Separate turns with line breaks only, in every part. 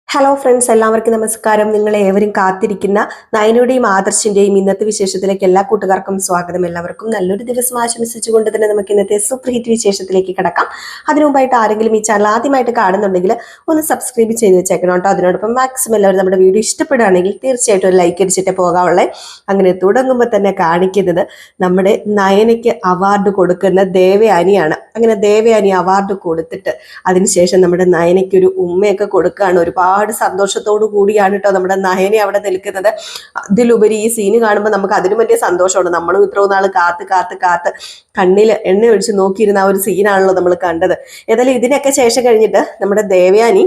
Hello friends, എല്ലാവർക്കും നമസ്കാരം. നിങ്ങളെ ഏവരും കാത്തിരിക്കുന്ന നയനയുടെയും ആദർശിന്റെയും ഇന്നത്തെ വിശേഷത്തിലേക്ക് എല്ലാ കൂട്ടുകാർക്കും സ്വാഗതം. എല്ലാവർക്കും നല്ലൊരു ദിവസം ആശംസിച്ചുകൊണ്ട് തന്നെ നമുക്ക് ഇന്നത്തെ സൂപ്പർ ഹിറ്റ് വിശേഷത്തിലേക്ക് കിടക്കാം. അതിനു മുമ്പായിട്ട് ആരെങ്കിലും ഈ ചാനൽ ആദ്യമായിട്ട് കാണുന്നുണ്ടെങ്കിൽ ഒന്ന് സബ്സ്ക്രൈബ് ചെയ്ത് വെച്ചേക്കണം കേട്ടോ. അതിനോടൊപ്പം മാക്സിമം എല്ലാവരും നമ്മുടെ വീഡിയോ ഇഷ്ടപ്പെടുകയാണെങ്കിൽ തീർച്ചയായിട്ടും ഒരു ലൈക്ക് അടിച്ചിട്ട് പോകാവുള്ളേ. അങ്ങനെ തുടങ്ങുമ്പോൾ തന്നെ കാണിക്കുന്നത് നമ്മുടെ നയനയ്ക്ക് അവാർഡ് കൊടുക്കുന്ന ദേവയാനിയാണ്. അങ്ങനെ ദേവയാനി അവാർഡ് കൊടുത്തിട്ട് അതിനുശേഷം നമ്മുടെ നയനയ്ക്കൊരു ഉമ്മയൊക്കെ കൊടുക്കുകയാണ്. ഒരുപാട് സന്തോഷത്തോടു കൂടിയാണ് കേട്ടോ നമ്മുടെ നയനെ അവിടെ നിൽക്കുന്നത്. അതിലുപരി ഈ സീന് കാണുമ്പോൾ നമുക്ക് അതിനും വലിയ സന്തോഷമാണ്. നമ്മളും ഇത്രയും നാൾ കാത്ത് കണ്ണിൽ എണ്ണ ഒഴിച്ച് നോക്കിയിരുന്ന ആ ഒരു സീനാണല്ലോ നമ്മൾ കണ്ടത്. ഏതായാലും ഇതിനൊക്കെ ശേഷം കഴിഞ്ഞിട്ട് നമ്മുടെ ദേവയാനി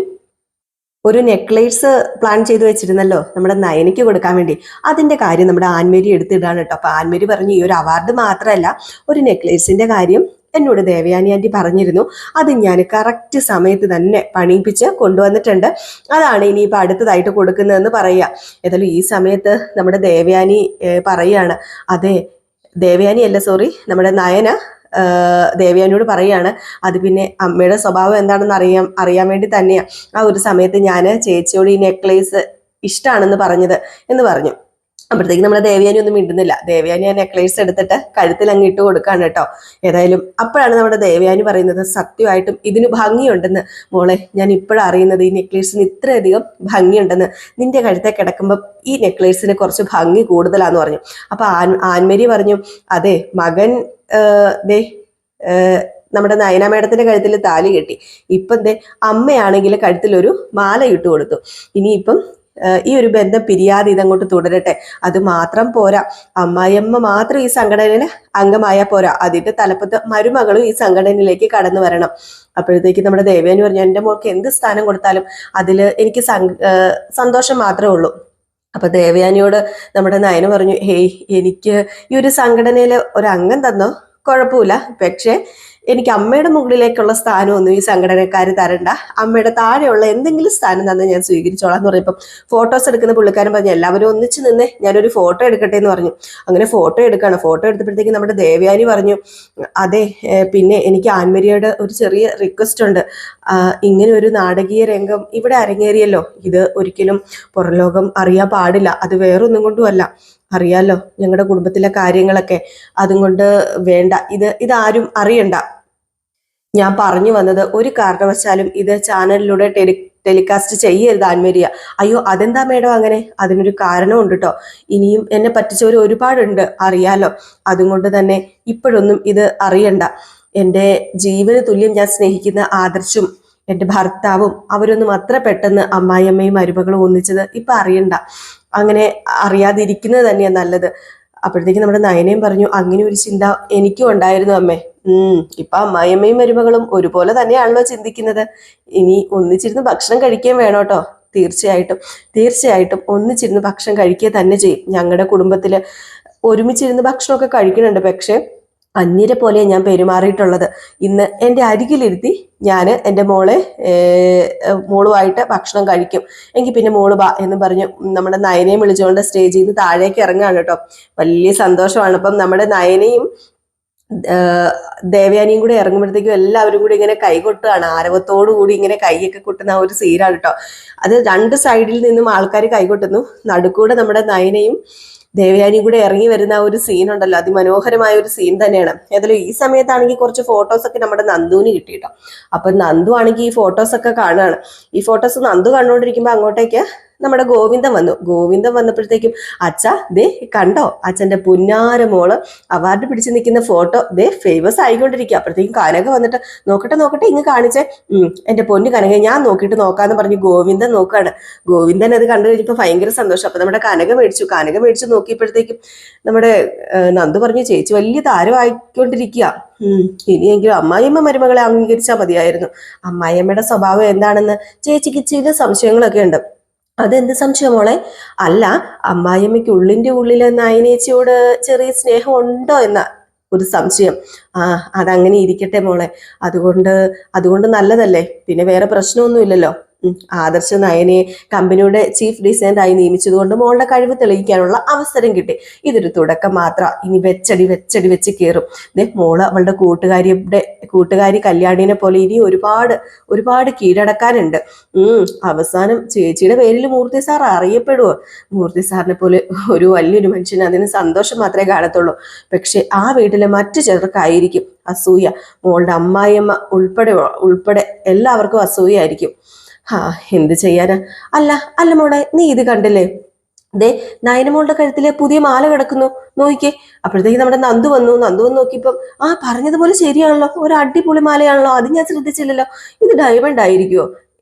ഒരു നെക്ലേസ് പ്ലാൻ ചെയ്ത് വെച്ചിരുന്നല്ലോ നമ്മുടെ നയനിക്ക് കൊടുക്കാൻ വേണ്ടി. അതിന്റെ കാര്യം നമ്മുടെ ആൻമേരി എടുത്തിടാണ് കേട്ടോ. അപ്പൊ ആൻമേരി പറഞ്ഞു, ഈ ഒരു അവാർഡ് മാത്രമല്ല, ഒരു നെക്ലേസിന്റെ കാര്യം എന്നോട് ദേവയാനി ആന്റി പറഞ്ഞിരുന്നു. അത് ഞാൻ കറക്റ്റ് സമയത്ത് തന്നെ പണിയിപ്പിച്ച് കൊണ്ടുവന്നിട്ടുണ്ട്. അതാണ് ഇനിയിപ്പോൾ അടുത്തതായിട്ട് കൊടുക്കുന്നതെന്ന് പറയുക. ഏതായാലും ഈ സമയത്ത് നമ്മുടെ ദേവയാനി പറയുകയാണ്, അതെ ദേവയാനി അല്ല സോറി നമ്മുടെ നയന ദേവയാനിയോട് പറയാണ്, അത് പിന്നെ അമ്മയുടെ സ്വഭാവം എന്താണെന്ന് അറിയാൻ വേണ്ടി തന്നെയാ ആ ഒരു സമയത്ത് ഞാൻ ചേച്ചിയോട് ഈ നെക്ലേസ് ഇഷ്ടമാണെന്ന് പറഞ്ഞത് എന്ന് പറഞ്ഞു. അപ്പോഴത്തേക്ക് നമ്മുടെ ദേവയാനി ഒന്നും മിണ്ടുന്നില്ല. ദേവയാനി ആ നെക്ലേസ് എടുത്തിട്ട് കഴുത്തിൽ അങ്ങ് ഇട്ട് കൊടുക്കാണ് കേട്ടോ. ഏതായാലും അപ്പോഴാണ് നമ്മുടെ ദേവയാനി പറയുന്നത്, സത്യമായിട്ടും ഇതിന് ഭംഗിയുണ്ടെന്ന് മോളെ. ഞാൻ ഇപ്പോഴാണ് അറിയുന്നത് ഈ നെക്ലേസിന് ഇത്രയധികം ഭംഗിയുണ്ടെന്ന്. നിന്റെ കഴുത്തെ കിടക്കുമ്പോൾ ഈ നെക്ലേസിന് കുറച്ച് ഭംഗി കൂടുതലാന്ന് പറഞ്ഞു. അപ്പൊ ആൻമേരി പറഞ്ഞു, അതെ മകൻ നമ്മുടെ നയന മേഡത്തിന്റെ കഴുത്തിൽ താലി കെട്ടി. ഇപ്പം അമ്മയാണെങ്കിൽ കഴുത്തിലൊരു മാല ഇട്ട് കൊടുത്തു. ഇനിയിപ്പം ഈ ഒരു ബന്ധം പിരിയാതെ ഇതങ്ങോട്ട് തുടരട്ടെ. അത് മാത്രം പോരാ, അമ്മായിയമ്മ മാത്രം ഈ സംഘടനയിൽ അംഗമായാൽ പോരാ, അതിന്റെ തലപ്പത്ത് മരുമകളും ഈ സംഘടനയിലേക്ക് കടന്നു വരണം. അപ്പോഴത്തേക്ക് നമ്മുടെ ദേവയാനി പറഞ്ഞു, എൻ്റെ മോൾക്ക് എന്ത് സ്ഥാനം കൊടുത്താലും അതിൽ എനിക്ക് സന്തോഷം മാത്രമേ ഉള്ളൂ. അപ്പൊ ദേവയാനിയോട് നമ്മുടെ നയന പറഞ്ഞു, ഹേയ് എനിക്ക് ഈ ഒരു സംഘടനയിൽ ഒരു അംഗം തന്നോ കുഴപ്പമില്ല, പക്ഷേ എനിക്ക് അമ്മയുടെ മുകളിലേക്കുള്ള സ്ഥാനമൊന്നും ഈ സംഘടനക്കാർ തരണ്ട. അമ്മയുടെ താഴെയുള്ള എന്തെങ്കിലും സ്ഥാനം തന്നെ ഞാൻ സ്വീകരിച്ചോളാം എന്ന് പറഞ്ഞപ്പം ഫോട്ടോസ് എടുക്കുന്ന പുള്ളിക്കാരൻ പറഞ്ഞു, എല്ലാവരും ഒന്നിച്ച് നിന്നേ ഞാനൊരു ഫോട്ടോ എടുക്കട്ടെ എന്ന് പറഞ്ഞു. അങ്ങനെ ഫോട്ടോ എടുക്കുകയാണ്. ഫോട്ടോ എടുത്തപ്പോഴത്തേക്ക് നമ്മുടെ ദേവയാനി പറഞ്ഞു, അതെ പിന്നെ എനിക്ക് ആൻമരിയുടെ ഒരു ചെറിയ റിക്വസ്റ്റ് ഉണ്ട്. ഇങ്ങനെ ഒരു നാടകീയ രംഗം ഇവിടെ അരങ്ങേറിയല്ലോ, ഇത് ഒരിക്കലും പുറം ലോകം അറിയാൻ പാടില്ല. അത് വേറൊന്നും കൊണ്ടുമല്ല, അറിയാലോ ഞങ്ങളുടെ കുടുംബത്തിലെ കാര്യങ്ങളൊക്കെ, അതും കൊണ്ട് വേണ്ട, ഇതാരും അറിയണ്ട. ഞാൻ പറഞ്ഞു വന്നത് ഒരു കാരണവശാലും ഇത് ചാനലിലൂടെ ടെലികാസ്റ്റ് ചെയ്യരുത് ആൻമേരിയ. അയ്യോ അതെന്താ മേഡം അങ്ങനെ? അതിനൊരു കാരണമുണ്ട് കേട്ടോ. ഇനിയും എന്നെ പറ്റിച്ചവർ ഒരുപാടുണ്ട്, അറിയാലോ. അതുകൊണ്ട് തന്നെ ഇപ്പോഴൊന്നും ഇത് അറിയണ്ട. എൻ്റെ ജീവന് തുല്യം ഞാൻ സ്നേഹിക്കുന്ന ആദർശും എൻ്റെ ഭർത്താവും അവരൊന്നും അത്ര പെട്ടെന്ന് അമ്മായിയമ്മയും മരുമകളും ഒന്നിച്ചത് ഇപ്പൊ അറിയണ്ട. അങ്ങനെ അറിയാതിരിക്കുന്നത് തന്നെയാണ് നല്ലത്. അപ്പോഴത്തേക്ക് നമ്മുടെ നയനയും പറഞ്ഞു, അങ്ങനെ ഒരു ചിന്ത എനിക്കും ഉണ്ടായിരുന്നു അമ്മേ. ഇപ്പൊ അമ്മായിയമ്മയും മരുമകളും ഒരുപോലെ തന്നെയാണല്ലോ ചിന്തിക്കുന്നത്. ഇനി ഒന്നിച്ചിരുന്ന് ഭക്ഷണം കഴിക്കാൻ വേണം കേട്ടോ. തീർച്ചയായിട്ടും ഒന്നിച്ചിരുന്ന് ഭക്ഷണം കഴിക്കുക തന്നെ ചെയ്യും. ഞങ്ങളുടെ കുടുംബത്തില് ഒരുമിച്ചിരുന്ന് ഭക്ഷണമൊക്കെ കഴിക്കുന്നുണ്ട്, പക്ഷെ അന്യരെ പോലെ ഞാൻ പെരുമാറിയിട്ടുള്ളത്. ഇന്ന് എൻ്റെ അരികിലിരുത്തി ഞാൻ എൻ്റെ മോളുമായിട്ട് ഭക്ഷണം കഴിക്കും, എങ്കിൽ പിന്നെ മോള് ബാ എന്ന് പറഞ്ഞു നമ്മുടെ നയനയെ വിളിച്ചുകൊണ്ട് സ്റ്റേജിൽ നിന്ന് താഴേക്ക് ഇറങ്ങുകയാണ് കേട്ടോ. വലിയ സന്തോഷമാണ്. അപ്പം നമ്മുടെ നയനയും ദേവയാനിയും കൂടി ഇറങ്ങുമ്പോഴത്തേക്കും എല്ലാവരും കൂടി ഇങ്ങനെ കൈകൊട്ടുകയാണ്. ആരവത്തോടു കൂടി ഇങ്ങനെ കൈയൊക്കെ കൊട്ടുന്ന ആ ഒരു സീനാണ് കേട്ടോ. അത് രണ്ട് സൈഡിൽ നിന്നും ആൾക്കാർ കൈകൊട്ടുന്നു. നടുക്കൂടെ നമ്മുടെ നയനയും ദേവയാനിയും കൂടെ ഇറങ്ങി വരുന്ന ആ ഒരു സീൻ ഉണ്ടല്ലോ, അതിമനോഹരമായ ഒരു സീൻ തന്നെയാണ്. ഏതായാലും ഈ സമയത്താണെങ്കിൽ കുറച്ച് ഫോട്ടോസ് ഒക്കെ നമ്മുടെ നന്ദുവിന് കിട്ടിയിട്ടോ. അപ്പൊ നന്ദു ആണെങ്കിൽ ഈ ഫോട്ടോസ് ഒക്കെ കാണുകയാണ്. ഈ ഫോട്ടോസ് നന്ദു കണ്ടുകൊണ്ടിരിക്കുമ്പോൾ അങ്ങോട്ടേക്ക് നമ്മുടെ ഗോവിന്ദൻ വന്നപ്പോഴത്തേക്കും, അച്ഛാ ദേ കണ്ടോ അച്ഛൻ്റെ പുന്നാര മോള് അവാർഡ് പിടിച്ച് നിൽക്കുന്ന ഫോട്ടോ ദേ ഫേമസ് ആയിക്കൊണ്ടിരിക്കുക. അപ്പോഴത്തേക്കും കനക വന്നിട്ട് നോക്കട്ടെ ഇങ്ങ് കാണിച്ചേ. എൻ്റെ പൊന്നു കനക ഞാൻ നോക്കിയിട്ട് നോക്കാന്ന് പറഞ്ഞ് ഗോവിന്ദൻ നോക്കുകയാണ്. ഗോവിന്ദൻ അത് കണ്ടു കഴിഞ്ഞപ്പോൾ ഭയങ്കര സന്തോഷം. അപ്പൊ നമ്മുടെ കനക മേടിച്ചു നോക്കിയപ്പോഴത്തേക്കും നമ്മുടെ നന്ദു പറഞ്ഞു, ചേച്ചി വലിയ താരമായിക്കൊണ്ടിരിക്കുക. ഇനിയെങ്കിലും അമ്മായിയമ്മ മരുമകളെ അംഗീകരിച്ചാൽ മതിയായിരുന്നു. അമ്മായിയമ്മയുടെ സ്വഭാവം എന്താണെന്ന് ചേച്ചിക്ക് ചില സംശയങ്ങളൊക്കെ ഉണ്ട്. അതെന്ത് സംശയം മോളെ? അല്ല, അമ്മായിയമ്മയ്ക്ക് ഉള്ളിലെ നയനേച്ചിയോട് ചെറിയ സ്നേഹം ഉണ്ടോ എന്ന ഒരു സംശയം. അതങ്ങനെ ഇരിക്കട്ടെ മോളെ. അതുകൊണ്ട് നല്ലതല്ലേ, പിന്നെ വേറെ പ്രശ്നമൊന്നുമില്ലല്ലോ. ആദർശ് നയനയെ കമ്പനിയുടെ ചീഫ് ഡിസൈനറായി നിയമിച്ചതുകൊണ്ട് മോളുടെ കഴിവ് തെളിയിക്കാനുള്ള അവസരം കിട്ടി. ഇതൊരു തുടക്കം മാത്രം. ഇനി വെച്ച് കയറും. മോള് അവളുടെ കൂട്ടുകാരി കല്യാണിനെ പോലെ ഇനി ഒരുപാട് കീഴടക്കാനുണ്ട്. അവസാനം ചേച്ചിയുടെ പേരിൽ മൂർത്തി സാർ അറിയപ്പെടുവോ? മൂർത്തി സാറിനെ പോലെ ഒരു വലിയൊരു മനുഷ്യന് അതിന് സന്തോഷം മാത്രമേ കാണത്തുള്ളൂ. പക്ഷെ ആ വീട്ടിലെ മറ്റു ചിലർക്കായിരിക്കും അസൂയ. മോളുടെ അമ്മായിയമ്മ ഉൾപ്പെടെ എല്ലാവർക്കും അസൂയായിരിക്കും. എന്ത് ചെയ്യാനാ? അല്ല മോളെ, നീ ഇത് കണ്ടില്ലേ? നയനമോളുടെ കഴുത്തിലെ പുതിയ മാല കിടക്കുന്നു, നോക്കിക്കേ. അപ്പോഴത്തേക്ക് നമ്മുടെ നന്ദു വന്നു നോക്കിയപ്പം പറഞ്ഞതുപോലെ ശരിയാണല്ലോ, ഒരു അടിപൊളി മാലയാണല്ലോ, അത് ഞാൻ ശ്രദ്ധിച്ചില്ലല്ലോ. ഇത് ഡയമണ്ട് ആയിരിക്കുമോ?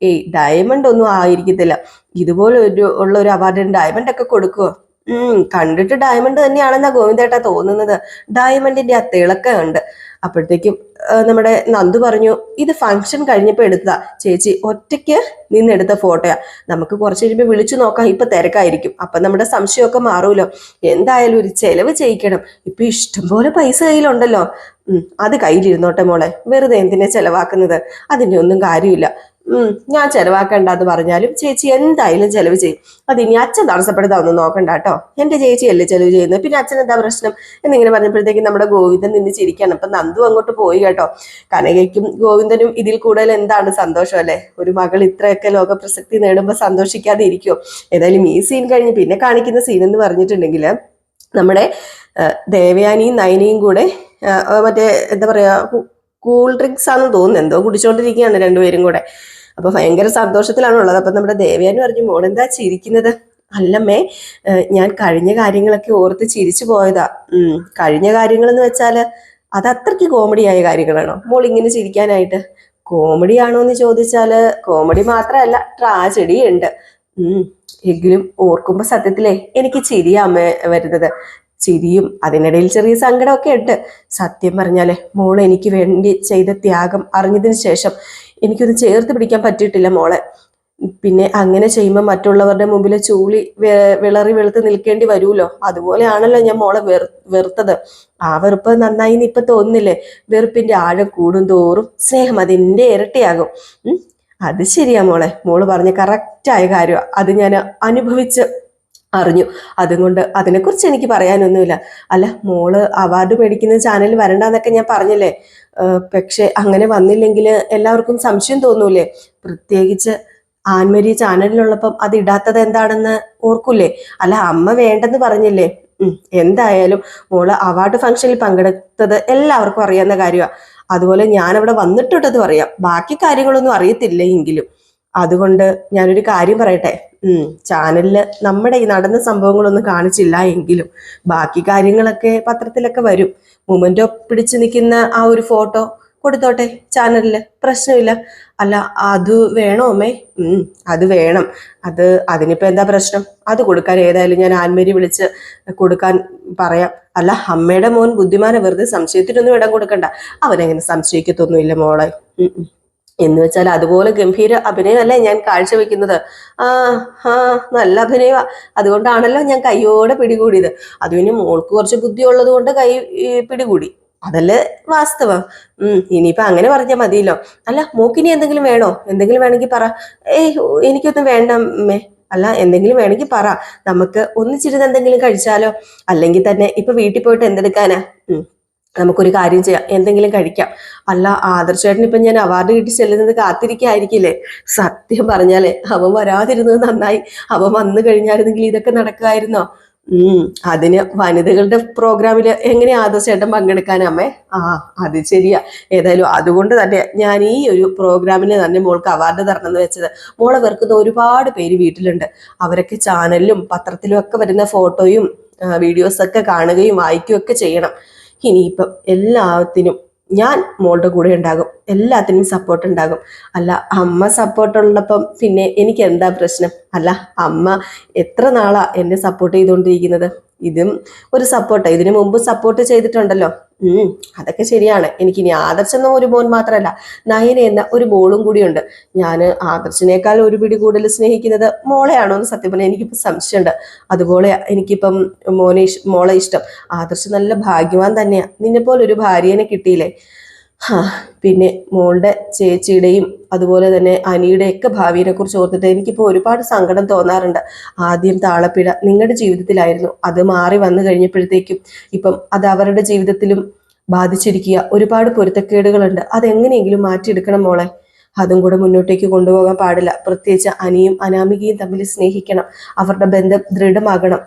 ഡയമണ്ട് ഒന്നും ആയിരിക്കത്തില്ല. ഇതുപോലെ ഉള്ള ഒരു അവാർഡിന് ഡയമണ്ട് ഒക്കെ കൊടുക്കുവോ? കണ്ടിട്ട് ഡയമണ്ട് തന്നെയാണെന്നാ ഗോവിന്ദേട്ടാ തോന്നുന്നത്. ഡയമണ്ടിന്റെ ആ തിളക്കമുണ്ട്. അപ്പോഴത്തേക്കും നമ്മുടെ നന്ദു പറഞ്ഞു, ഇത് ഫംഗ്ഷൻ കഴിഞ്ഞപ്പോൾ എടുത്തതാ ചേച്ചി, ഒറ്റയ്ക്ക് നിന്നെടുത്ത ഫോട്ടോയാ. നമുക്ക് കുറച്ച് കഴിയുമ്പോൾ വിളിച്ചു നോക്കാം, ഇപ്പൊ തിരക്കായിരിക്കും, അപ്പൊ നമ്മുടെ സംശയമൊക്കെ മാറൂലോ. എന്തായാലും ഒരു ചെലവ് ചെയ്യിക്കണം. ഇപ്പൊ ഇഷ്ടംപോലെ പൈസ കയ്യിലുണ്ടല്ലോ. അത് കയ്യിലിരുന്നോട്ടെ മോളെ, വെറുതെ എന്തിനാ ചെലവാക്കുന്നത്? അതിന്റെ ഒന്നും കാര്യമില്ല. ഞാൻ ചെലവാക്കണ്ടെന്ന് പറഞ്ഞാലും ചേച്ചി എന്തായാലും ചെലവ് ചെയ്യും. അതിനി അച്ഛൻ തടസ്സപ്പെടുത്താതൊന്നും നോക്കണ്ട കേട്ടോ. എന്റെ ചേച്ചിയല്ലേ ചെലവ് ചെയ്യുന്നത്, പിന്നെ അച്ഛൻ എന്താ പ്രശ്നം എന്നിങ്ങനെ പറഞ്ഞപ്പോഴത്തേക്കും നമ്മുടെ ഗോവിന്ദൻ നിന്ന് ചിരിക്കാണ്. അപ്പൊ നന്ദു അങ്ങോട്ട് പോയി കേട്ടോ. കനകയ്ക്കും ഗോവിന്ദനും ഇതിൽ കൂടുതൽ എന്താണ് സന്തോഷം അല്ലേ? ഒരു മകൾ ഇത്രയൊക്കെ ലോകപ്രസക്തി നേടുമ്പോൾ സന്തോഷിക്കാതെ ഇരിക്കുമോ? ഏതായാലും ഈ സീൻ കഴിഞ്ഞ് പിന്നെ കാണിക്കുന്ന സീൻ എന്ന് പറഞ്ഞിട്ടുണ്ടെങ്കിൽ നമ്മുടെ ദേവയാനിയും നയനയും കൂടെ മറ്റേ എന്താ പറയാ കൂൾ ഡ്രിങ്ക്സ് ആണെന്ന് തോന്നുന്നു, എന്തോ കുടിച്ചോണ്ടിരിക്കുകയാണ് രണ്ടുപേരും കൂടെ. അപ്പൊ ഭയങ്കര സന്തോഷത്തിലാണുള്ളത്. അപ്പൊ നമ്മുടെ ദേവയാനി പറഞ്ഞു, മോളെന്താ ചിരിക്കുന്നത്? അല്ലമ്മേ, ഞാൻ കഴിഞ്ഞ കാര്യങ്ങളൊക്കെ ഓർത്ത് ചിരിച്ചു പോയതാ. കഴിഞ്ഞ കാര്യങ്ങൾ എന്ന് വെച്ചാല് അത് അത്രയ്ക്ക് കോമഡിയായ കാര്യങ്ങളാണോ മോൾ ഇങ്ങനെ ചിരിക്കാനായിട്ട്? കോമഡി ആണോ എന്ന് ചോദിച്ചാല് കോമഡി മാത്രമല്ല, ട്രാജഡി ഉണ്ട്. എങ്കിലും ഓർക്കുമ്പോ സത്യത്തിലേ എനിക്ക് ചിരിയാ അമ്മ വരുന്നത്. ചിരിയും അതിനിടയിൽ ചെറിയ സങ്കടമൊക്കെ ഉണ്ട്. സത്യം പറഞ്ഞാലേ മോളെ എനിക്ക് വേണ്ടി ചെയ്ത ത്യാഗം അറിഞ്ഞതിന് ശേഷം എനിക്കൊന്ന് ചേർത്ത് പിടിക്കാൻ പറ്റിയിട്ടില്ല മോളെ. പിന്നെ അങ്ങനെ ചെയ്യുമ്പോൾ മറ്റുള്ളവരുടെ മുമ്പിൽ ചൂളി വിളറി വെളുത്ത് നിൽക്കേണ്ടി വരുമല്ലോ. അതുപോലെയാണല്ലോ ഞാൻ മോളെ വെറുത്തത്. ആ വെറുപ്പ് നന്നായി ഇപ്പൊ തോന്നുന്നില്ലേ? വെറുപ്പിന്റെ ആഴം കൂടും തോറും സ്നേഹം അതിന്റെ ഇരട്ടിയാകും. അത് ശരിയാ മോളെ, മോള് പറഞ്ഞ കറക്റ്റായ കാര്യമാണ്. അത് ഞാൻ അനുഭവിച്ച് അറിഞ്ഞു. അതുകൊണ്ട് അതിനെക്കുറിച്ച് എനിക്ക് പറയാനൊന്നുമില്ല. അല്ല, മോള് അവാർഡ് മേടിക്കുന്ന ചാനൽ വരണ്ടെന്നൊക്കെ ഞാൻ പറഞ്ഞില്ലേ? പക്ഷെ അങ്ങനെ വന്നില്ലെങ്കിൽ എല്ലാവർക്കും സംശയം തോന്നൂലേ? പ്രത്യേകിച്ച് ആൻമരി ചാനലിലുള്ളപ്പം അത് ഇടാത്തത് എന്താണെന്ന് ഓർക്കൂലേ? അല്ല, അമ്മ വേണ്ടെന്ന് പറഞ്ഞില്ലേ? എന്തായാലും മോള് അവാർഡ് ഫംഗ്ഷനിൽ പങ്കെടുത്തത് എല്ലാവർക്കും അറിയാവുന്ന കാര്യമാണ്. അതുപോലെ ഞാൻ അവിടെ വന്നിട്ടുള്ളത് അറിയാം, ബാക്കി കാര്യങ്ങളൊന്നും അറിയത്തില്ല എങ്കിലും. അതുകൊണ്ട് ഞാനൊരു കാര്യം പറയട്ടെ, ചാനലില് നമ്മുടെ ഈ നടന്ന സംഭവങ്ങളൊന്നും കാണിച്ചില്ല എങ്കിലും ബാക്കി കാര്യങ്ങളൊക്കെ പത്രത്തിലൊക്കെ വരും. മൊമെന്റോ പിടിച്ചു നിൽക്കുന്ന ആ ഒരു ഫോട്ടോ കൊടുത്തോട്ടെ ചാനലില്, പ്രശ്നമില്ല. അല്ല, അത് വേണോ അമ്മേ? അത് വേണം. അതിനിപ്പോ എന്താ പ്രശ്നം? അത് കൊടുക്കാൻ ഏതായാലും ഞാൻ ആൻമേരി വിളിച്ച് കൊടുക്കാൻ പറയാം. അല്ല, അമ്മയുടെ മോൻ ബുദ്ധിമാനെ, വെറുതെ സംശയത്തിനൊന്നും ഇടം കൊടുക്കണ്ട. അവനെങ്ങനെ സംശയിക്കത്തൊന്നുമില്ല മോളെ. എന്ന് വെച്ചാൽ അതുപോലെ ഗംഭീര അഭിനയമല്ലേ ഞാൻ കാഴ്ചവെക്കുന്നത്. നല്ല അഭിനയമാ. അതുകൊണ്ടാണല്ലോ ഞാൻ കൈയോടെ പിടികൂടിയത്. അത് പിന്നെ മോൾക്ക് കുറച്ച് ബുദ്ധി ഉള്ളത് കൊണ്ട് കൈ പിടികൂടി, അതല്ലേ വാസ്തവം. ഇനിയിപ്പൊ അങ്ങനെ പറഞ്ഞാൽ മതിയല്ലോ. അല്ല, മോക്കിനി എന്തെങ്കിലും വേണോ? എന്തെങ്കിലും വേണമെങ്കിൽ പറ. എനിക്കൊന്നും വേണ്ട അമ്മേ. അല്ല, എന്തെങ്കിലും വേണമെങ്കിൽ പറ, നമുക്ക് ഒന്നിച്ചിരുന്ന് എന്തെങ്കിലും കഴിച്ചാലോ? അല്ലെങ്കിൽ തന്നെ ഇപ്പൊ വീട്ടിൽ പോയിട്ട് എന്തെടുക്കാനാ? നമുക്കൊരു കാര്യം ചെയ്യാം, എന്തെങ്കിലും കഴിക്കാം. അല്ല, ആദർശേട്ടൻ ഇപ്പൊ ഞാൻ അവാർഡ് കിട്ടി ചെല്ലുന്നത് കാത്തിരിക്കായിരിക്കില്ലേ? സത്യം പറഞ്ഞാലേ അവൻ വരാതിരുന്നത് നന്നായി. അവൻ വന്നു കഴിഞ്ഞായിരുന്നെങ്കിൽ ഇതൊക്കെ നടക്കുമായിരുന്നോ? അതിന് വനിതകളുടെ പ്രോഗ്രാമില് എങ്ങനെ ആദർശേട്ടൻ പങ്കെടുക്കാനമ്മേ? അത് ശരിയാ. ഏതായാലും അതുകൊണ്ട് തന്നെ ഞാൻ ഈ ഒരു പ്രോഗ്രാമിന് തന്നെ മോൾക്ക് അവാർഡ് തരണമെന്ന് വെച്ചത്. മോളെ വെറുക്കുന്ന ഒരുപാട് പേര് വീട്ടിലുണ്ട്. അവരൊക്കെ ചാനലിലും പത്രത്തിലും ഒക്കെ വരുന്ന ഫോട്ടോയും വീഡിയോസൊക്കെ കാണുകയും വായിക്കുകയും ഒക്കെ ചെയ്യണം. ഇനിയിപ്പം എല്ലാത്തിനും ഞാൻ മോളുടെ കൂടെ ഉണ്ടാകും, എല്ലാത്തിനും സപ്പോർട്ട് ഉണ്ടാകും. അല്ല, അമ്മ സപ്പോർട്ടുള്ളപ്പം പിന്നെ എനിക്ക് എന്താ പ്രശ്നം? അല്ല, അമ്മ എത്ര നാളാ എന്നെ സപ്പോർട്ട് ചെയ്തുകൊണ്ടിരിക്കുന്നത്. ഇതും ഒരു സപ്പോർട്ടാണ്. ഇതിനു മുമ്പ് സപ്പോർട്ട് ചെയ്തിട്ടുണ്ടല്ലോ. അതൊക്കെ ശരിയാണ്. എനിക്കിനി ആദർശെന്ന ഒരു മോൻ മാത്രമല്ല, നയന എന്ന ഒരു മോളും കൂടിയുണ്ട്. ഞാൻ ആദർശിനേക്കാൾ ഒരു പിടി കൂടുതൽ സ്നേഹിക്കുന്നത് മോളെയാണോ എന്ന് സത്യം പറഞ്ഞാൽ എനിക്കിപ്പോൾ സംശയമുണ്ട്. അതുപോലെ എനിക്കിപ്പം മോളെ ഇഷ്ടം. ആദർശ് നല്ല ഭാഗ്യവാൻ തന്നെയാ. നിന്നെ പോലെ ഒരു ഭാര്യനെ കിട്ടിയില്ലേ? ഹാ, പിന്നെ മോളുടെ ചേച്ചിയുടെയും അതുപോലെ തന്നെ അനിയുടെയൊക്കെ ഭാവിയെ കുറിച്ച് ഓർത്തിട്ട് എനിക്കിപ്പോൾ ഒരുപാട് സങ്കടം തോന്നാറുണ്ട്. ആദ്യം താളപ്പിഴ നിങ്ങളുടെ ജീവിതത്തിലായിരുന്നു, അത് മാറി വന്നു കഴിഞ്ഞപ്പോഴത്തേക്കും ഇപ്പം അത് അവരുടെ ജീവിതത്തിലും ബാധിച്ചിരിക്കുക. ഒരുപാട് പൊരുത്തക്കേടുകളുണ്ട്, അതെങ്ങനെയെങ്കിലും മാറ്റിയെടുക്കണം മോളെ. അതും കൂടെ മുന്നോട്ടേക്ക് കൊണ്ടുപോകാൻ പാടില്ല. പ്രത്യേകിച്ച് അനിയും അനാമികയും തമ്മിൽ സ്നേഹിക്കണം, അവരുടെ ബന്ധം ദൃഢമാകണം.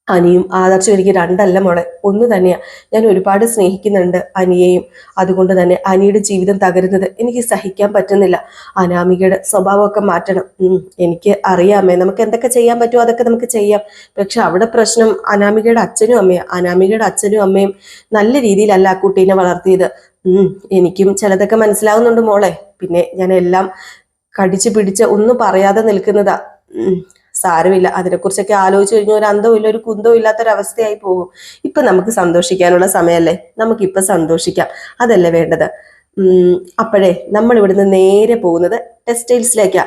അനിയും ആദർശം എനിക്ക് രണ്ടല്ല മോളെ, ഒന്ന് തന്നെയാ. ഞാൻ ഒരുപാട് സ്നേഹിക്കുന്നുണ്ട് അനിയെയും. അതുകൊണ്ട് തന്നെ അനിയുടെ ജീവിതം തകരുന്നത് എനിക്ക് സഹിക്കാൻ പറ്റുന്നില്ല. അനാമികയുടെ സ്വഭാവമൊക്കെ മാറ്റണം. എനിക്ക് അറിയാമേ, നമുക്ക് എന്തൊക്കെ ചെയ്യാൻ പറ്റുമോ അതൊക്കെ നമുക്ക് ചെയ്യാം. പക്ഷെ അവിടെ പ്രശ്നം അനാമികയുടെ അച്ഛനും അമ്മയും. അനാമികയുടെ അച്ഛനും അമ്മയും നല്ല രീതിയിലല്ല ആ കുട്ടീനെ വളർത്തിയത്. എനിക്കും ചിലതൊക്കെ മനസ്സിലാവുന്നുണ്ട് മോളെ. പിന്നെ ഞാൻ എല്ലാം കടിച്ചു പിടിച്ച് ഒന്നും പറയാതെ നിൽക്കുന്നതാ. സാരമില്ല, അതിനെക്കുറിച്ചൊക്കെ ആലോചിച്ച് കഴിഞ്ഞാൽ ഒരു അന്തവും ഇല്ല, ഒരു കുന്തവും ഇല്ലാത്തൊരവസ്ഥയായി പോകും. ഇപ്പൊ നമുക്ക് സന്തോഷിക്കാനുള്ള സമയമല്ലേ, നമുക്കിപ്പൊ സന്തോഷിക്കാം, അതല്ലേ വേണ്ടത്. അപ്പോഴേ നമ്മൾ ഇവിടുന്ന് നേരെ പോകുന്നത് ടെക്സ്റ്റൈൽസിലേക്കാ.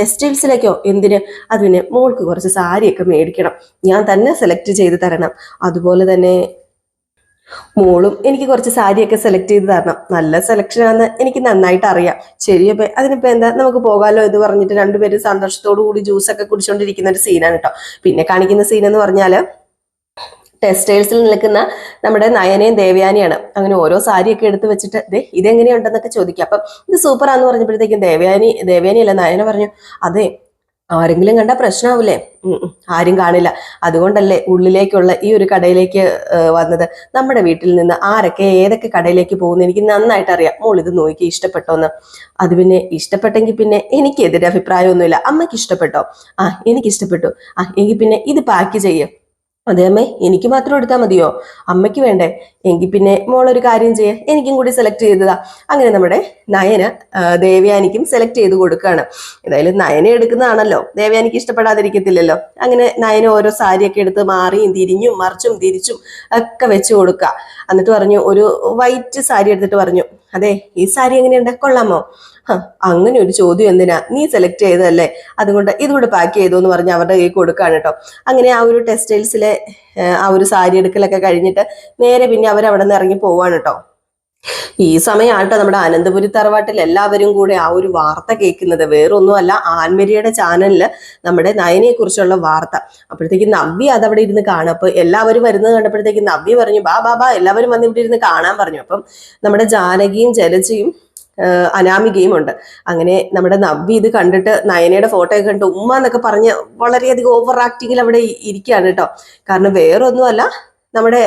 ടെക്സ്റ്റൈൽസിലേക്കോ? എന്തിന്? അതിന് മോൾക്ക് കുറച്ച് സാരിയൊക്കെ മേടിക്കണം, ഞാൻ തന്നെ സെലക്ട് ചെയ്ത് തരണം. അതുപോലെ തന്നെ മോളും എനിക്ക് കുറച്ച് സാരിയൊക്കെ സെലക്ട് ചെയ്ത് തരണം. നല്ല സെലക്ഷൻ ആണെന്ന് എനിക്ക് നന്നായിട്ട് അറിയാം. ശരിയപ്പോ അതിനിപ്പോ എന്താ, നമുക്ക് പോകാമല്ലോ എന്ന് പറഞ്ഞിട്ട് രണ്ടുപേരും സന്തോഷത്തോടു കൂടി ജ്യൂസൊക്കെ കുടിച്ചുകൊണ്ടിരിക്കുന്ന ഒരു സീനാണ് കേട്ടോ. പിന്നെ കാണിക്കുന്ന സീൻ എന്ന് പറഞ്ഞാല് ടെക്സ്റ്റൈൽസിൽ നിൽക്കുന്ന നമ്മുടെ നയനയും ദേവയാനിയാണ്. അങ്ങനെ ഓരോ സാരിയൊക്കെ എടുത്ത് വെച്ചിട്ട് ഇതെങ്ങനെയുണ്ടെന്നൊക്കെ ചോദിക്കുക. അപ്പം ഇത് സൂപ്പറാന്ന് പറഞ്ഞപ്പോഴത്തേക്കും ദേവയാനി അല്ല നയന പറഞ്ഞു, അതെ ആരെങ്കിലും കണ്ട പ്രശ്നമാവൂലേ? ആരും കാണില്ല, അതുകൊണ്ടല്ലേ ഉള്ളിലേക്കുള്ള ഈ ഒരു കടയിലേക്ക് വന്നത്. നമ്മുടെ വീട്ടിൽ നിന്ന് ആരൊക്കെ ഏതൊക്കെ കടയിലേക്ക് പോകുന്നു എനിക്ക് നന്നായിട്ട് അറിയാം. മോൾ ഇത് നോക്കി ഇഷ്ടപ്പെട്ടോന്ന്. അത് പിന്നെ ഇഷ്ടപ്പെട്ടെങ്കിൽ പിന്നെ എനിക്ക് എതിരെ അഭിപ്രായമൊന്നുമില്ല. അമ്മയ്ക്ക് ഇഷ്ടപ്പെട്ടോ? എനിക്ക് ഇഷ്ടപ്പെട്ടു. എങ്കിൽ പിന്നെ ഇത് പാക്ക് ചെയ്യും. അതെ അമ്മേ, എനിക്ക് മാത്രം എടുത്താൽ മതിയോ? അമ്മയ്ക്ക് വേണ്ടേ? എങ്കിൽ പിന്നെ മോളൊരു കാര്യം ചെയ്യേ, എനിക്കും കൂടി സെലക്ട് ചെയ്തതാ. അങ്ങനെ നമ്മുടെ നയന ദേവയാനിക്കും സെലക്ട് ചെയ്ത് കൊടുക്കുകയാണ്. ഏതായാലും നയന എടുക്കുന്നതാണല്ലോ, ദേവയാനിക്ക് ഇഷ്ടപ്പെടാതിരിക്കത്തില്ലല്ലോ. അങ്ങനെ നയന ഓരോ സാരിയൊക്കെ എടുത്ത് മാറിയും തിരിഞ്ഞും മറിച്ചും തിരിച്ചും ഒക്കെ വെച്ച് കൊടുക്കുക. എന്നിട്ട് പറഞ്ഞു, ഒരു വൈറ്റ് സാരി എടുത്തിട്ട് പറഞ്ഞു, അതെ ഈ സാരി എങ്ങനെയുണ്ട്, കൊള്ളാമോ? അങ്ങനെ ഒരു ചോദ്യം എന്തിനാ, നീ സെലക്ട് ചെയ്തതല്ലേ, അതുകൊണ്ട് ഇതുകൂടെ പാക്ക് ചെയ്തു എന്ന് പറഞ്ഞ് അവരുടെ കൈ കൊടുക്കുകയാണ് കേട്ടോ. അങ്ങനെ ആ ഒരു ടെക്സ്റ്റൈൽസിലെ ആ ഒരു സാരി എടുക്കലൊക്കെ കഴിഞ്ഞിട്ട് നേരെ പിന്നെ അവരവിടെ നിന്ന് ഇറങ്ങി പോവാണ് കേട്ടോ. ഈ സമയമാട്ടോ നമ്മുടെ അനന്തപുരി തറവാട്ടിൽ എല്ലാവരും കൂടെ ആ ഒരു വാർത്ത കേൾക്കുന്നത്. വേറൊന്നുമല്ല, ആൻമരിയുടെ ചാനലില് നമ്മുടെ നയനയെ കുറിച്ചുള്ള വാർത്ത. അപ്പോഴത്തേക്ക് നവ്യ അതവിടെ ഇരുന്ന് കാണും. അപ്പൊ എല്ലാവരും വരുന്നത് കണ്ടപ്പോഴത്തേക്ക് നവ്യ പറഞ്ഞു, ബാ എല്ലാവരും വന്ന് ഇവിടെ ഇരുന്ന് കാണാൻ പറഞ്ഞു. അപ്പം നമ്മുടെ ജാനകിയും ജലജയും അനാമികയും ഉണ്ട്. അങ്ങനെ നമ്മുടെ നവ്യ ഇത് കണ്ടിട്ട് നയനയുടെ ഫോട്ടോ ഒക്കെ കണ്ടിട്ട് ഉമ്മ എന്നൊക്കെ പറഞ്ഞ് വളരെയധികം ഓവർ ആക്ടിങ്ങിൽ അവിടെ ഇരിക്കുകയാണ് കേട്ടോ. കാരണം വേറൊന്നുമല്ല, നമ്മുടെ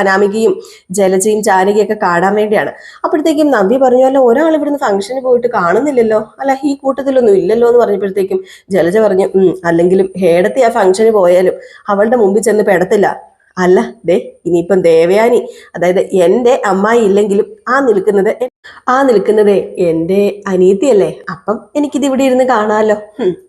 അനാമികയും ജലജയും ജാനകിയൊക്കെ കാണാൻ വേണ്ടിയാണ്. അപ്പോഴത്തേക്കും നവ്യ പറഞ്ഞു, അല്ല ഒരാൾ ഇവിടുന്ന് ഫംഗ്ഷന് പോയിട്ട് കാണുന്നില്ലല്ലോ, അല്ല ഈ കൂട്ടത്തിലൊന്നും ഇല്ലല്ലോ എന്ന് പറഞ്ഞപ്പോഴത്തേക്കും ജലജ പറഞ്ഞു, അല്ലെങ്കിലും ഹേടത്തി ആ ഫംഗ്ഷന് പോയാലും അവളുടെ മുമ്പിൽ ചെന്ന് പെടത്തില്ല. അല്ല ഇനിയിപ്പം ദേവയാനി, അതായത് എൻ്റെ അമ്മായി ഇല്ലെങ്കിലും ആ നിൽക്കുന്നത് എൻ്റെ അനിയത്തിയല്ലേ, അപ്പം എനിക്കിത് ഇവിടെ ഇരുന്ന് കാണാമല്ലോ.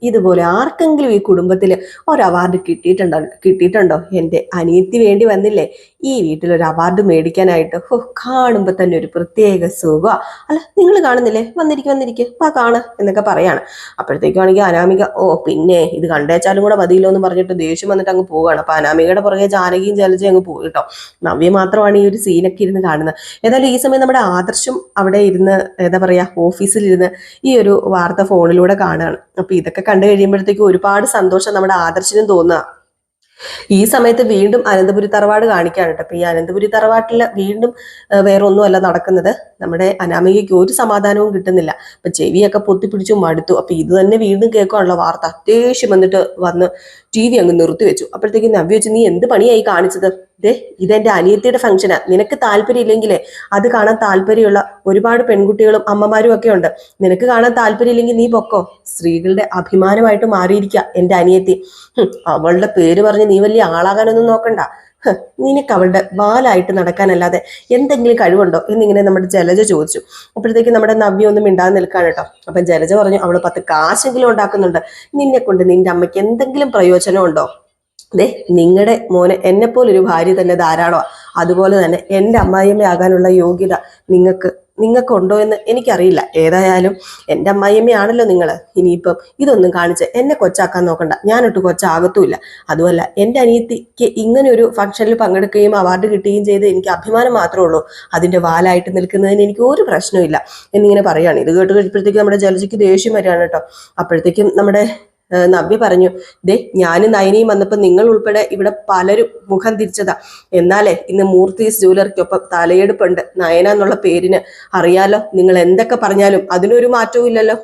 ഇതുപോലെ ആർക്കെങ്കിലും ഈ കുടുംബത്തിൽ ഒരു അവാർഡ് കിട്ടിയിട്ടുണ്ടോ? എൻ്റെ അനിയത്തി വേണ്ടി വന്നില്ലേ ഈ വീട്ടിലൊരു അവാർഡ് മേടിക്കാനായിട്ട്. കാണുമ്പോൾ തന്നെ ഒരു പ്രത്യേക സുഖ. അല്ല നിങ്ങൾ കാണുന്നില്ലേ, വന്നിരിക്കെ കാണാ എന്നൊക്കെ പറയാണ്. അപ്പോഴത്തേക്കാണെങ്കിൽ അനാമിക പിന്നെ ഇത് കണ്ടേച്ചാലും കൂടെ മതിയല്ലോ എന്ന് പറഞ്ഞിട്ട് ദേഷ്യം വന്നിട്ട് അങ്ങ് പോവുകയാണ്. അപ്പൊ അനാമികയുടെ പുറകെ ജാനകിയും ജലജയും അങ്ങ് പോകും കേട്ടോ. നവ്യ മാത്രമാണ് ഈ ഒരു സീനൊക്കെ ഇരുന്ന് കാണുന്നത്. ഏതായാലും ഈ സമയം നമ്മുടെ ആദർശം അവിടെ ഇരുന്ന് എന്താ പറയാ ഓഫീസിലിരുന്ന് ഈ ഒരു വാർത്ത ഫോണിലൂടെ കാണുകയാണ്. അപ്പൊ ഇതൊക്കെ കണ്ടു കഴിയുമ്പോഴത്തേക്കും ഒരുപാട് സന്തോഷം നമ്മുടെ ആദർശിനും തോന്നുക. ഈ സമയത്ത് വീണ്ടും അനന്തപുരി തറവാട് കാണിക്കാണ് കേട്ടോ. അപ്പൊ ഈ അനന്തപുരി തറവാട്ടില് വീണ്ടും വേറെ ഒന്നുമല്ല നടക്കുന്നത്. നമ്മുടെ അനാമികയ്ക്ക് ഒരു സമാധാനവും കിട്ടുന്നില്ല. അപ്പൊ ചെവിയൊക്കെ പൊത്തിപ്പിടിച്ചു മടുത്തു. അപ്പൊ ഇത് തന്നെ വീണ്ടും കേൾക്കാനുള്ള വാർത്ത. അത്യാവശ്യം വന്നിട്ട് വന്ന് TV അങ്ങ് നിർത്തി വെച്ചു. അപ്പോഴത്തേക്കും നവ്യ വെച്ച്, നീ എന്ത് പണിയായി കാണിച്ചത്? ഇതെന്റെ അനിയത്തിയുടെ ഫംഗ്ഷനാ, നിനക്ക് താല്പര്യം ഇല്ലെങ്കിലേ അത് കാണാൻ താല്പര്യമുള്ള ഒരുപാട് പെൺകുട്ടികളും അമ്മമാരും ഒക്കെ ഉണ്ട്. നിനക്ക് കാണാൻ താല്പര്യം ഇല്ലെങ്കിൽ നീ പൊക്കോ. സ്ത്രീകളുടെ അഭിമാനമായിട്ട് മാറിയിരിക്കുക എൻ്റെ അനിയത്തി. അവളുടെ പേര് പറഞ്ഞ് നീ വലിയ ആളാകാനൊന്നും നോക്കണ്ട. നിനക്ക് അവളുടെ ബാലായിട്ട് നടക്കാനല്ലാതെ എന്തെങ്കിലും കഴിവുണ്ടോ എന്നിങ്ങനെ നമ്മുടെ ജലജ ചോദിച്ചു. അപ്പോഴത്തേക്ക് നമ്മുടെ നവ്യ ഒന്നും മിണ്ടാതെ നിൽക്കാണ് കേട്ടോ. അപ്പൊ ജലജ പറഞ്ഞു, അവള് 10 കാശെങ്കിലും ഉണ്ടാക്കുന്നുണ്ട്, നിന്നെ കൊണ്ട് നിന്റെ അമ്മയ്ക്ക് എന്തെങ്കിലും പ്രയോജനം ഉണ്ടോ? നിങ്ങളുടെ മോനെ എന്നെപ്പോലൊരു ഭാര്യ തന്നെ ധാരാളമാണ്. അതുപോലെ തന്നെ എൻ്റെ അമ്മായിയമ്മയാകാനുള്ള യോഗ്യത നിങ്ങൾക്ക് നിങ്ങൾക്കുണ്ടോ എന്ന് എനിക്കറിയില്ല. ഏതായാലും എൻ്റെ അമ്മായിയമ്മയാണല്ലോ നിങ്ങൾ. ഇനിയിപ്പം ഇതൊന്നും കാണിച്ച് എന്നെ കൊച്ചാക്കാൻ നോക്കണ്ട. ഞാനൊട്ട് കൊച്ചാകത്തുമില്ല. അതുമല്ല, എൻ്റെ അനിയത്തിക്ക് ഇങ്ങനെ ഒരു ഫംഗ്ഷനിൽ പങ്കെടുക്കുകയും അവാർഡ് കിട്ടുകയും ചെയ്ത് എനിക്ക് അഭിമാനം മാത്രമേ ഉള്ളൂ. അതിൻ്റെ വാലായിട്ട് നിൽക്കുന്നതിന് എനിക്ക് ഒരു പ്രശ്നമില്ല എന്നിങ്ങനെ പറയുകയാണ്. ഇത് കേട്ട് കഴിയുമ്പോഴത്തേക്കും നമ്മുടെ ജലജയ്ക്ക് ദേഷ്യം വരികയാണ് കേട്ടോ. അപ്പോഴത്തേക്കും നമ്മുടെ നവ്യ പറഞ്ഞു, ദേ ഞാനും നയനയും വന്നപ്പോൾ നിങ്ങൾ ഉൾപ്പെടെ ഇവിടെ പലരും മുഖം തിരിച്ചതാ. എന്നാലേ ഇന്ന് മൂർത്തീസ് ജ്വല്ലറിക്കൊപ്പം തലയെടുപ്പുണ്ട് നയന എന്നുള്ള പേരിന്. അറിയാലോ, നിങ്ങൾ എന്തൊക്കെ പറഞ്ഞാലും അതിനൊരു മാറ്റവും ഇല്ലല്ലോ.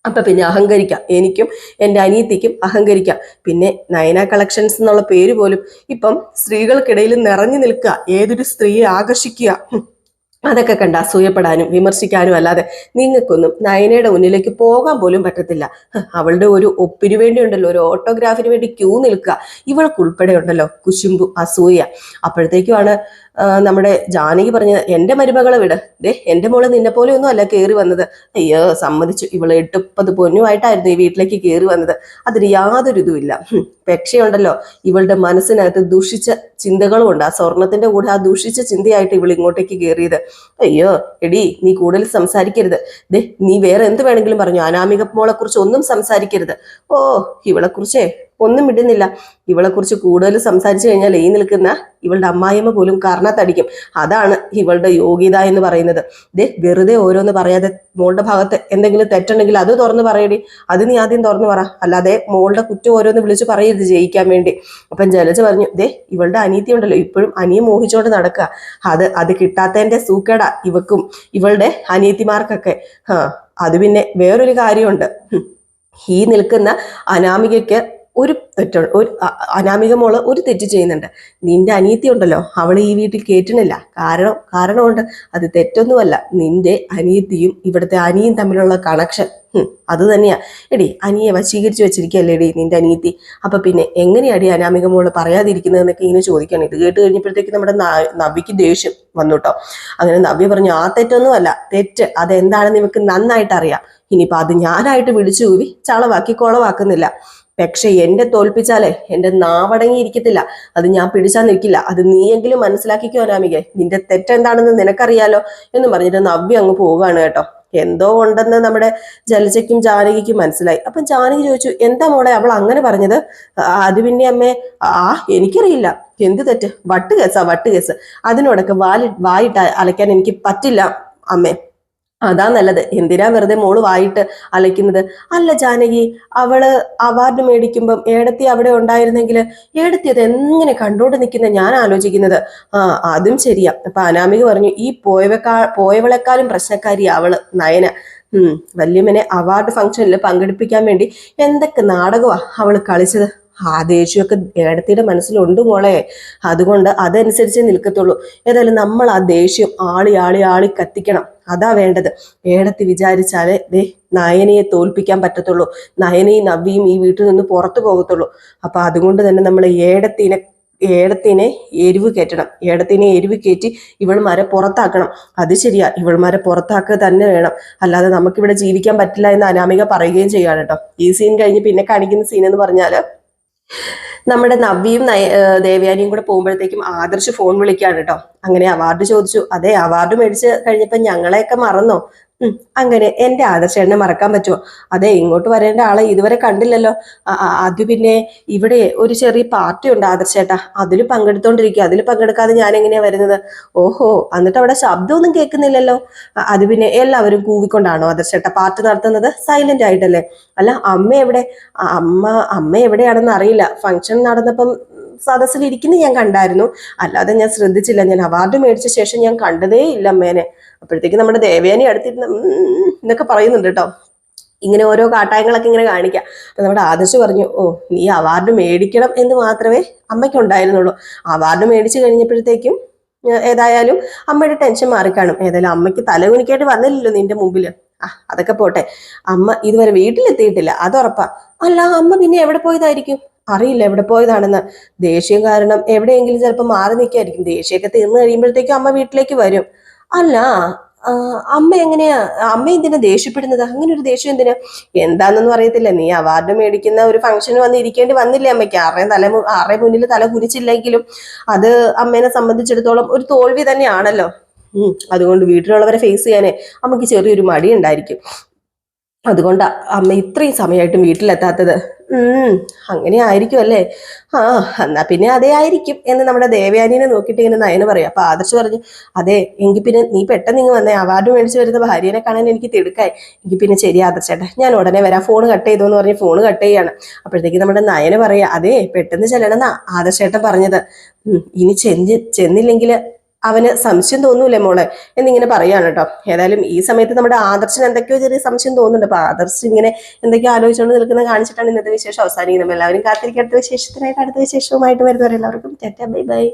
അപ്പൊ പിന്നെ അഹങ്കരിക്കാം, എനിക്കും എൻ്റെ അനിയത്തിക്കും അഹങ്കരിക്കാം. പിന്നെ നയന കളക്ഷൻസ് എന്നുള്ള പേര് പോലും ഇപ്പം സ്ത്രീകൾക്കിടയിൽ നിറഞ്ഞു നിൽക്കുക, ഏതൊരു സ്ത്രീയെ ആകർഷിക്കുക. അതൊക്കെ കണ്ട് അസൂയപ്പെടാനും വിമർശിക്കാനും അല്ലാതെ നിങ്ങൾക്കൊന്നും നയനയുടെ മുന്നിലേക്ക് പോകാൻ പോലും പറ്റത്തില്ല. അവളുടെ ഒരു ഒപ്പിന് വേണ്ടി ഉണ്ടല്ലോ, ഒരു ഓട്ടോഗ്രാഫിന് വേണ്ടി ക്യൂ നിൽക്കുക. ഇവൾക്കുൾപ്പെടെ ഉണ്ടല്ലോ കുശുമ്പു, അസൂയ. അപ്പോഴത്തേക്കുമാണ് നമ്മുടെ ജാനകി പറഞ്ഞത്, എൻ്റെ മരുമകളെ വിട്, ദേ എൻ്റെ മോള് നിന്നെ പോലെ ഒന്നും അല്ല കയറി വന്നത്. അയ്യോ സമ്മതിച്ചു, ഇവള് 8-10 പൊന്നുമായിട്ടായിരുന്നു ഈ വീട്ടിലേക്ക് കയറി വന്നത്. അതിന് യാതൊരു ഇതുമില്ല. പക്ഷേ ഇവളുടെ മനസ്സിനകത്ത് ദുഷിച്ച ചിന്തകളും ഉണ്ട്. ആ സ്വർണത്തിന്റെ കൂടെ ആ ദുഷിച്ച ചിന്തയായിട്ട് ഇവൾ ഇങ്ങോട്ടേക്ക് കയറിയത്. അയ്യോ എടി, നീ കൂടുതൽ സംസാരിക്കരുത്. ദേ നീ വേറെ എന്ത് വേണമെങ്കിലും പറഞ്ഞു, അനാമിക മോളെ കുറിച്ച് ഒന്നും സംസാരിക്കരുത്. ഓ, ഇവളെ കുറിച്ചേ ഒന്നും ഇടുന്നില്ല. ഇവളെ കുറിച്ച് കൂടുതൽ സംസാരിച്ചു കഴിഞ്ഞാൽ ഈ നിൽക്കുന്ന ഇവളുടെ അമ്മായിയമ്മ പോലും കർണത്തടിക്കും. അതാണ് ഇവളുടെ യോഗ്യത എന്ന് പറയുന്നത്. ദേ വെറുതെ ഓരോന്ന് പറയാതെ മോളുടെ ഭാഗത്ത് എന്തെങ്കിലും തെറ്റുണ്ടെങ്കിൽ അത് തുറന്ന് പറയടി. അത് നീ ആദ്യം തുറന്നു പറ, അല്ലാതെ മോളുടെ കുറ്റം ഓരോന്ന് വിളിച്ച് പറയരുത് ജയിക്കാൻ വേണ്ടി. അപ്പം ജലജ പറഞ്ഞു, ദേ ഇവളുടെ അനീതി ഉണ്ടല്ലോ ഇപ്പോഴും അനിയെ മോഹിച്ചോണ്ട് നടക്കുക. അത് കിട്ടാത്തതിന്റെ സൂക്കേടാ ഇവക്കും ഇവളുടെ അനിയത്തിമാർക്കൊക്കെ. അത് പിന്നെ വേറൊരു കാര്യമുണ്ട്. ഈ നിൽക്കുന്ന അനാമികയ്ക്ക് ഒരു തെറ്റുണ്ട്. അനാമിക മോള് ഒരു തെറ്റ് ചെയ്യുന്നുണ്ട്. നിന്റെ അനിയത്തി ഉണ്ടല്ലോ, അവളെ ഈ വീട്ടിൽ കേറ്റണില്ല. കാരണമുണ്ട്. അത് തെറ്റൊന്നുമല്ല. നിന്റെ അനിയത്തിയും ഇവിടുത്തെ അനിയും തമ്മിലുള്ള കണക്ഷൻ അത് തന്നെയാ. എടി അനിയെ വശീകരിച്ചു വെച്ചിരിക്കുകയല്ലേ എടി നിന്റെ അനിയത്തി. അപ്പൊ പിന്നെ എങ്ങനെയാടി അനാമിക മോള് പറയാതിരിക്കുന്നതെന്നൊക്കെ ഇങ്ങനെ ചോദിക്കണം. ഇത് കേട്ട് കഴിഞ്ഞപ്പോഴത്തേക്ക് നമ്മുടെ നവ്യക്ക് ദേഷ്യം വന്നു കേട്ടോ. അങ്ങനെ നവ്യ പറഞ്ഞു, ആ തെറ്റൊന്നുമല്ല, തെറ്റ് അതെന്താണെന്ന് ഇവക്ക് നന്നായിട്ട് അറിയാം. ഇനിയിപ്പൊ അത് ഞാനായിട്ട് വിളിച്ചു കൂവി ചളവാക്കി കുളവാക്കുന്നില്ല. പക്ഷെ എന്നെ തോൽപ്പിച്ചാലേ എന്റെ നാവടങ്ങിയിരിക്കത്തില്ല. അത് ഞാൻ പിടിച്ചാൽ നിൽക്കില്ല. അത് നീയെങ്കിലും മനസ്സിലാക്കിക്കോ അനാമികെ, നിന്റെ തെറ്റെന്താണെന്ന് നിനക്കറിയാലോ എന്ന് പറഞ്ഞിട്ട് നവ്യ അങ്ങ് പോവുകയാണ് കേട്ടോ. എന്തോ ഉണ്ടെന്ന് നമ്മുടെ ജലജയ്ക്കും ജാനകിക്കും മനസ്സിലായി. അപ്പം ജാനകി ചോദിച്ചു, എന്താ മോളെ അവൾ അങ്ങനെ പറഞ്ഞത്? അത് പിന്നെ അമ്മേ, എനിക്കറിയില്ല. എന്ത് തെറ്റ്? വട്ട് കേസ്. അതിനോടൊക്കെ വായിട്ട് അലയ്ക്കാൻ എനിക്ക് പറ്റില്ല അമ്മേ. അതാ നല്ലത്. എന്തിനാ വെറുതെ മോള് വായിട്ട് അലയ്ക്കുന്നത്? അല്ല ജാനകി, അവള് അവാർഡ് മേടിക്കുമ്പം ഏടത്തി അവിടെ ഉണ്ടായിരുന്നെങ്കിൽ ഏടത്തി അത് എങ്ങനെ കണ്ടോണ്ട് നിൽക്കുന്ന ഞാൻ ആലോചിക്കുന്നത്. അതും ശരിയാ. അപ്പൊ അനാമിക പറഞ്ഞു, ഈ പോയവളെക്കാളും പ്രശ്നക്കാരി അവള് നയന. വല്യമ്മനെ അവാർഡ് ഫംഗ്ഷനിൽ പങ്കെടുപ്പിക്കാൻ വേണ്ടി എന്തൊക്കെ നാടകമാ അവള് കളിച്ചത്. ആ ദേഷ്യമൊക്കെ ഏടത്തിയുടെ മനസ്സിലുണ്ട് മോളെ. അതുകൊണ്ട് അതനുസരിച്ച് നിൽക്കത്തുള്ളൂ. ഏതായാലും നമ്മൾ ആ ദേഷ്യം ആളി കത്തിക്കണം. അതാ വേണ്ടത്. ഏടത്തി വിചാരിച്ചാലേ നയനയെ തോൽപ്പിക്കാൻ പറ്റത്തുള്ളൂ. നയനയും നവ്യയും ഈ വീട്ടിൽ നിന്ന് പുറത്തു പോകത്തുള്ളൂ. അപ്പൊ അതുകൊണ്ട് തന്നെ നമ്മൾ ഏടത്തിനെ എരിവ് കയറ്റണം. ഏടത്തിനെ എരിവ് കയറ്റി ഇവൾമാരെ പുറത്താക്കണം. അത് ശരിയാ, ഇവൾമാരെ പുറത്താക്കുക തന്നെ വേണം. അല്ലാതെ നമുക്കിവിടെ ജീവിക്കാൻ പറ്റില്ല എന്ന് അനാമിക പറയുകയും ചെയ്യാണ് കേട്ടോ. ഈ സീൻ കഴിഞ്ഞ് പിന്നെ കാണിക്കുന്ന സീൻ എന്ന് പറഞ്ഞാല് നമ്മുടെ നവ്യയും ദേവയാനിയും കൂടെ പോകുമ്പോഴത്തേക്കും ആദർശ് ഫോൺ വിളിക്കാണ് കേട്ടോ. അങ്ങനെ അവാർഡ് ചോദിച്ചു. അതെ, അവാർഡ് മേടിച്ച് കഴിഞ്ഞപ്പോ ഞങ്ങളെയൊക്കെ മറന്നോ? അങ്ങനെ എൻ്റെ ആദർശേട്ടനെ മറക്കാൻ പറ്റുമോ? അതെ, ഇങ്ങോട്ട് വരേണ്ട ആളെ ഇതുവരെ കണ്ടില്ലല്ലോ. അത് പിന്നെ ഇവിടെ ഒരു ചെറിയ പാർട്ടി ഉണ്ട് ആദർശേട്ടാ, അതിൽ പങ്കെടുത്തോണ്ടിരിക്കുക. അതിൽ പങ്കെടുക്കാതെ ഞാൻ എങ്ങനെയാ വരുന്നത്? ഓഹോ, എന്നിട്ട് അവിടെ ശബ്ദമൊന്നും കേൾക്കുന്നില്ലല്ലോ. അത് പിന്നെ എല്ലാവരും കൂവിക്കൊണ്ടാണോ ആദർശേട്ടാ പാർട്ടി നടത്തുന്നത്? സൈലന്റ് ആയിട്ടല്ലേ? അല്ല അമ്മ എവിടെ? അമ്മ എവിടെയാണെന്ന് അറിയില്ല. ഫംഗ്ഷൻ നടന്നപ്പം സദസ്സിലിരിക്കുന്ന ഞാൻ കണ്ടായിരുന്നു, അല്ലാതെ ഞാൻ ശ്രദ്ധിച്ചില്ല. ഞാൻ അവാർഡ് മേടിച്ച ശേഷം ഞാൻ കണ്ടതേ ഇല്ല അമ്മേനെ. അപ്പോഴത്തേക്ക് നമ്മുടെ ദേവയാനി അടുത്തിരുന്ന് എന്നൊക്കെ പറയുന്നുണ്ട് കേട്ടോ. ഇങ്ങനെ ഓരോ കാട്ടായങ്ങളൊക്കെ ഇങ്ങനെ കാണിക്കാം. അപ്പൊ നമ്മുടെ ആദർശ് പറഞ്ഞു, നീ അവാർഡ് മേടിക്കണം എന്ന് മാത്രമേ അമ്മയ്ക്കുണ്ടായിരുന്നുള്ളൂ. അവാർഡ് മേടിച്ചു കഴിഞ്ഞപ്പോഴത്തേക്കും ഏതായാലും അമ്മയുടെ ടെൻഷൻ മാറിക്കാണും. ഏതായാലും അമ്മയ്ക്ക് തലകുനിക്കായിട്ട് വന്നില്ലല്ലോ നിന്റെ മുമ്പിൽ. അതൊക്കെ പോട്ടെ, അമ്മ ഇതുവരെ വീട്ടിലെത്തിയിട്ടില്ല, അത് ഉറപ്പാ. അല്ല, അമ്മ പിന്നെ എവിടെ പോയതായിരിക്കും? അറിയില്ല എവിടെ പോയതാണെന്ന്. ദേഷ്യം കാരണം എവിടെയെങ്കിലും ചിലപ്പോൾ മാറി നിൽക്കായിരിക്കും. ദേഷ്യമൊക്കെ തീർന്നു കഴിയുമ്പോഴത്തേക്കും അമ്മ വീട്ടിലേക്ക് വരും. അല്ല, അമ്മ എങ്ങനെയാ? അമ്മ എന്തിനാ ദേഷ്യപ്പെടുന്നത്? അങ്ങനെ ഒരു ദേഷ്യം എന്തിനാ? എന്താണെന്നൊന്നും അറിയത്തില്ല. നീ അവാർഡ് മേടിക്കുന്ന ഒരു ഫംഗ്ഷന് വന്ന് ഇരിക്കേണ്ടി വന്നില്ലേ അമ്മയ്ക്ക്? ആരുടെ മുന്നിൽ തല കുനിച്ചില്ലെങ്കിലും അത് അമ്മേനെ സംബന്ധിച്ചിടത്തോളം ഒരു തോൽവി തന്നെയാണല്ലോ. അതുകൊണ്ട് വീട്ടിലുള്ളവരെ ഫേസ് ചെയ്യാനേ അമ്മയ്ക്ക് ചെറിയൊരു മടി ഉണ്ടായിരിക്കും. അതുകൊണ്ടാ അമ്മ ഇത്രയും സമയമായിട്ടും വീട്ടിലെത്താത്തത്. അങ്ങനെ ആയിരിക്കും അല്ലേ? ആ, എന്നാ പിന്നെ അതേ ആയിരിക്കും എന്ന് നമ്മുടെ ദേവയാനിനെ നോക്കിയിട്ട് ഇങ്ങനെ നയന പറയാം. അപ്പൊ ആദർശ് പറഞ്ഞു, അതെ എങ്കിൽ പിന്നെ നീ പെട്ടെന്ന് ഇങ്ങ് വന്നേ, അവാർഡ് മേടിച്ച് വരുന്ന ഭാര്യനെ കാണാൻ എനിക്ക് തിടുക്കായി. എങ്കിൽ പിന്നെ ശരി ആദർശേട്ടാ, ഞാൻ ഉടനെ വരാം, ഫോൺ കട്ട് ചെയ്തോന്ന് പറഞ്ഞ് ഫോൺ കട്ട് ചെയ്യാണ്. അപ്പോഴത്തേക്ക് നമ്മുടെ നയന പറയാ, അതെ പെട്ടെന്ന് ചെല്ലണമെന്നാ ആദർശേട്ടൻ പറഞ്ഞത്. ഇനി ചെന്നില്ലെങ്കിൽ അവന് സംശയം തോന്നൂലേ മോളെ എന്നിങ്ങനെ പറയാണ് കേട്ടോ. ഏതായാലും ഈ സമയത്ത് നമ്മുടെ ആദർശന് എന്തൊക്കെയോ ചെറിയ സംശയം തോന്നുന്നുണ്ട്. അപ്പൊ ആദർശ് ഇങ്ങനെ എന്തൊക്കെയോ ആലോചിച്ചുകൊണ്ട് നിൽക്കുന്നത് കാണിച്ചിട്ടാണ് ഇന്നത്തെ വിശേഷം അവസാനിക്കുന്നത്. എല്ലാവരും കാത്തിരിക്കും അടുത്ത വിശേഷത്തിനായിട്ട്. അടുത്ത വിശേഷവുമായിട്ട് വരുന്നവരെല്ലാവർക്കും ടാറ്റാ ബൈ ബൈ.